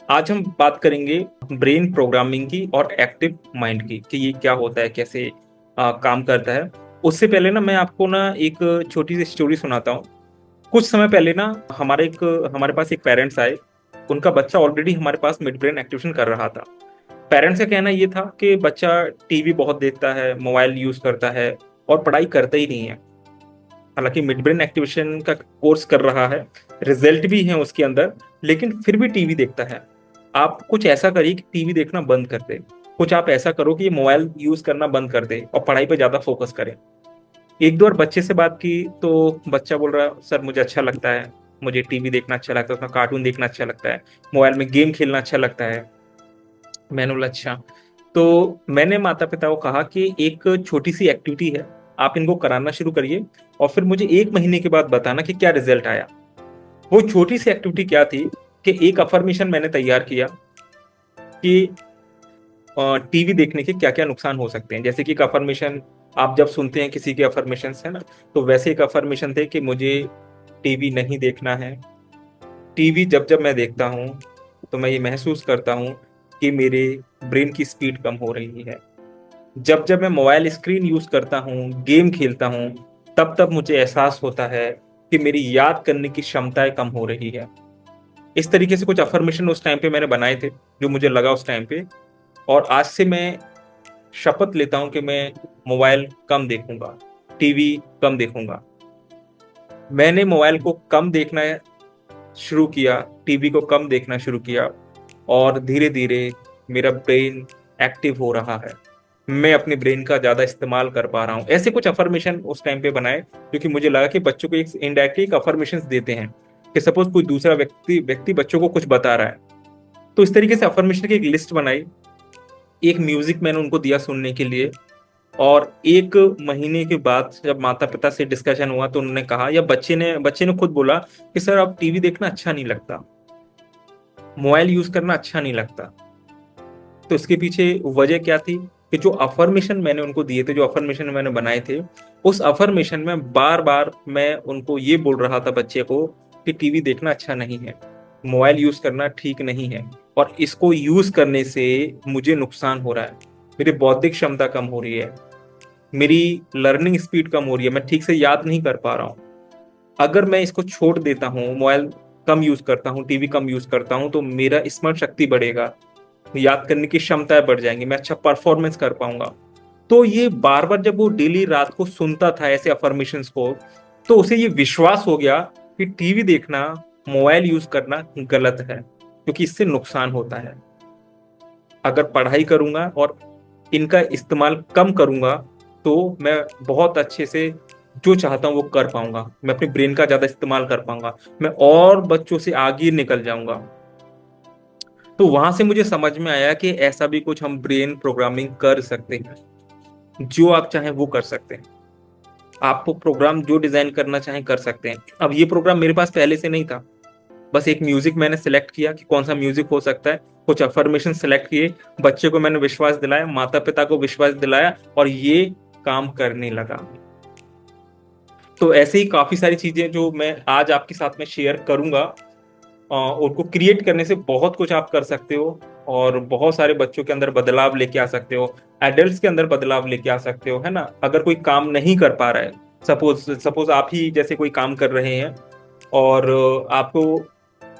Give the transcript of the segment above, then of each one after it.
आज हम बात करेंगे ब्रेन प्रोग्रामिंग की और एक्टिव माइंड की कि ये क्या होता है, कैसे काम करता है। उससे पहले ना मैं आपको ना एक छोटी सी स्टोरी सुनाता हूँ। कुछ समय पहले ना हमारे पास एक पेरेंट्स आए। उनका बच्चा ऑलरेडी हमारे पास मिड ब्रेन एक्टिवेशन कर रहा था। पेरेंट्स का कहना ये था कि बच्चा टीवी बहुत देखता है, मोबाइल यूज करता है और पढ़ाई करता ही नहीं है। हालांकि मिड ब्रेन एक्टिवेशन का कोर्स कर रहा है, रिजल्ट भी है उसके अंदर, लेकिन फिर भी टीवी देखता है। आप कुछ ऐसा करिए कि टीवी देखना बंद कर दे। कुछ आप ऐसा करो कि ये मोबाइल यूज करना बंद कर दे और पढ़ाई पे ज्यादा फोकस करे। एक दो बार बच्चे से बात की तो बच्चा बोल रहा, सर मुझे अच्छा लगता है, मुझे टीवी देखना अच्छा लगता है, उसमें कार्टून देखना अच्छा लगता है, मोबाइल में गेम खेलना अच्छा लगता है। मैंने बोला अच्छा। तो मैंने माता पिता को कहा कि एक छोटी सी एक्टिविटी है, आप इनको कराना शुरू करिए और फिर मुझे एक महीने के बाद बताना कि क्या रिजल्ट आया। वो छोटी सी एक्टिविटी क्या थी कि एक अफर्मेशन मैंने तैयार किया कि टीवी देखने के क्या क्या नुकसान हो सकते हैं। जैसे कि एक अफर्मेशन आप जब सुनते हैं किसी के अफर्मेशन है ना, तो वैसे एक अफर्मेशन थे कि मुझे टीवी नहीं देखना है। टीवी जब जब मैं देखता हूँ तो मैं ये महसूस करता हूँ कि मेरे ब्रेन की स्पीड कम हो रही है। जब जब मैं मोबाइल स्क्रीन यूज करता हूँ, गेम खेलता हूँ, तब तब मुझे एहसास होता है कि मेरी याद करने की क्षमताएं कम हो रही है। इस तरीके से कुछ अफर्मेशन उस टाइम पे मैंने बनाए थे जो मुझे लगा उस टाइम पे। और आज से मैं शपथ लेता हूं कि मैं मोबाइल कम देखूंगा, टीवी कम देखूंगा। मैंने मोबाइल को कम देखना शुरू किया, टीवी को कम देखना शुरू किया और धीरे धीरे मेरा ब्रेन एक्टिव हो रहा है। मैं अपने ब्रेन का ज्यादा इस्तेमाल कर पा रहा हूँ। ऐसे कुछ अफर्मेशन उस टाइम पे बनाए क्योंकि मुझे लगा कि बच्चों को एक इनडायरेक्टली एक अफर्मेशन देते हैं कि सपोज कोई दूसरा व्यक्ति व्यक्ति बच्चों को कुछ बता रहा है। तो इस तरीके से अफर्मेशन की एक लिस्ट बनाई, एक म्यूजिक मैंने उनको दिया सुनने के लिए। और एक महीने के बाद जब माता पिता से डिस्कशन हुआ तो उन्होंने कहा, या बच्चे ने खुद बोला कि सर अब टीवी देखना अच्छा नहीं लगता, मोबाइल यूज करना अच्छा नहीं लगता। तो इसके पीछे वजह क्या थी कि जो अफर्मेशन मैंने उनको दिए थे, जो अफर्मेशन मैंने बनाए थे, उस अफर्मेशन में बार बार मैं उनको ये बोल रहा था बच्चे को कि टीवी देखना अच्छा नहीं है, मोबाइल यूज करना ठीक नहीं है, और इसको यूज करने से मुझे नुकसान हो रहा है, मेरी बौद्धिक क्षमता कम हो रही है, मेरी लर्निंग स्पीड कम हो रही है, मैं ठीक से याद नहीं कर पा रहा हूँ। अगर मैं इसको छोड़ देता हूँ, मोबाइल कम यूज करता हूँ, टीवी कम यूज करता हूँ, तो मेरा स्मरण शक्ति बढ़ेगा, याद करने की क्षमताएं बढ़ जाएंगी, मैं अच्छा परफॉर्मेंस कर पाऊंगा। तो ये बार बार जब वो डेली रात को सुनता था ऐसे अफर्मेशंस को, तो उसे ये विश्वास हो गया कि टीवी देखना, मोबाइल यूज करना गलत है क्योंकि इससे नुकसान होता है। अगर पढ़ाई करूंगा और इनका इस्तेमाल कम करूंगा तो मैं बहुत अच्छे से जो चाहता हूं वो कर पाऊंगा, मैं अपने ब्रेन का ज्यादा इस्तेमाल कर पाऊंगा, मैं और बच्चों से आगे निकल जाऊंगा। तो वहां से मुझे समझ में आया कि ऐसा भी कुछ हम ब्रेन प्रोग्रामिंग कर सकते हैं। जो आप चाहें वो कर सकते हैं। आपको प्रोग्राम जो डिजाइन करना चाहें कर सकते हैं। अब ये प्रोग्राम मेरे पास पहले से नहीं था, बस एक म्यूजिक मैंने सिलेक्ट किया कि कौन सा म्यूजिक हो सकता है, कुछ अफर्मेशन सिलेक्ट किए, बच्चे को मैंने विश्वास दिलाया, माता पिता को विश्वास दिलाया, और ये काम करने लगा। तो ऐसे ही काफी सारी चीजें जो मैं आज आपके साथ में शेयर करूंगा, उनको क्रिएट करने से बहुत कुछ आप कर सकते हो और बहुत सारे बच्चों के अंदर बदलाव लेके आ सकते हो, एडल्ट्स के अंदर बदलाव लेके आ सकते हो, है ना। अगर कोई काम नहीं कर पा रहा है, सपोज सपोज आप ही जैसे कोई काम कर रहे हैं और आपको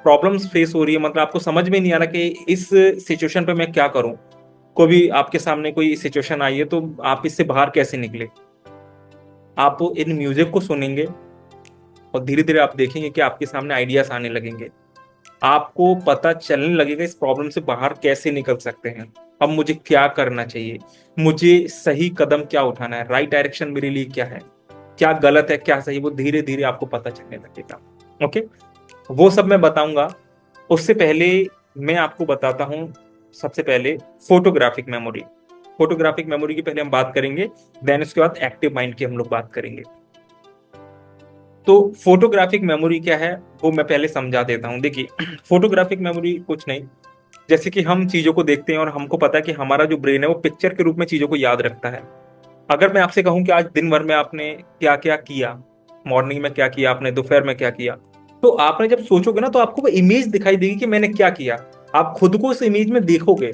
प्रॉब्लम्स फेस हो रही है, मतलब आपको समझ में नहीं आ रहा कि इस सिचुएशन पे मैं क्या करूं, कभी आपके सामने कोई सिचुएशन आई है तो आप इससे बाहर कैसे निकले। आप इन म्यूजिक को सुनेंगे और धीरे धीरे आप देखेंगे कि आपके सामने आइडियाज आने लगेंगे, आपको पता चलने लगेगा इस प्रॉब्लम से बाहर कैसे निकल सकते हैं, अब मुझे क्या करना चाहिए, मुझे सही कदम क्या उठाना है, राइट डायरेक्शन मेरे लिए क्या है, क्या गलत है क्या सही, वो धीरे धीरे आपको पता चलने लगेगा। ओके, वो सब मैं बताऊंगा। उससे पहले मैं आपको बताता हूं, सबसे पहले फोटोग्राफिक मेमोरी। फोटोग्राफिक मेमोरी की पहले हम बात करेंगे, देन उसके बाद एक्टिव माइंड की हम लोग बात करेंगे। तो फोटोग्राफिक मेमोरी क्या है वो मैं पहले समझा देता हूँ। देखिए, फोटोग्राफिक मेमोरी कुछ नहीं, जैसे कि हम चीजों को देखते हैं और हमको पता है कि हमारा जो ब्रेन है वो पिक्चर के रूप में चीजों को याद रखता है। अगर मैं आपसे कहूं कि आज दिन भर में आपने क्या क्या किया, मॉर्निंग में क्या किया आपने, दोपहर में क्या किया, तो आपने जब सोचोगे ना तो आपको वो इमेज दिखाई देगी कि मैंने क्या किया। आप खुद को इस इमेज में देखोगे,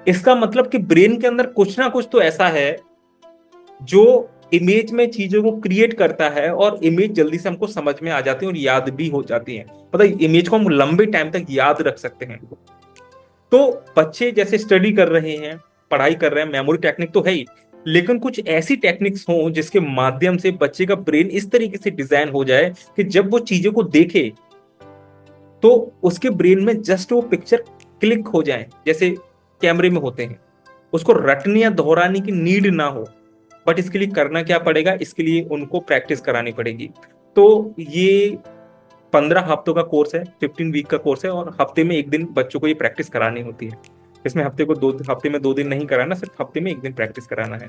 इसका मतलब कि ब्रेन के अंदर कुछ ना कुछ तो ऐसा है जो इमेज में चीजों को क्रिएट करता है, और इमेज जल्दी से हमको समझ में आ जाती है और याद भी हो जाती है। पता है, इमेज को हम लंबे टाइम तक याद रख सकते हैं। तो बच्चे जैसे स्टडी कर रहे हैं, पढ़ाई कर रहे हैं, मेमोरी टेक्निक तो है ही, लेकिन कुछ ऐसी टेक्निक्स हों जिसके माध्यम से बच्चे का ब्रेन इस तरीके से डिजाइन हो जाए कि जब वो चीजों को देखे तो उसके ब्रेन में जस्ट वो पिक्चर क्लिक हो जाए, जैसे कैमरे में होते हैं। उसको रटने या दोहराने की नीड ना हो। बट इसके लिए करना क्या पड़ेगा, इसके लिए उनको प्रैक्टिस करानी पड़ेगी। तो ये 15 हफ्तों का कोर्स है, 15 वीक का कोर्स है, और हफ्ते में एक दिन बच्चों को ये प्रैक्टिस करानी होती है। इसमें हफ्ते में 2 दिन नहीं कराना, सिर्फ हफ्ते में एक दिन प्रैक्टिस कराना है।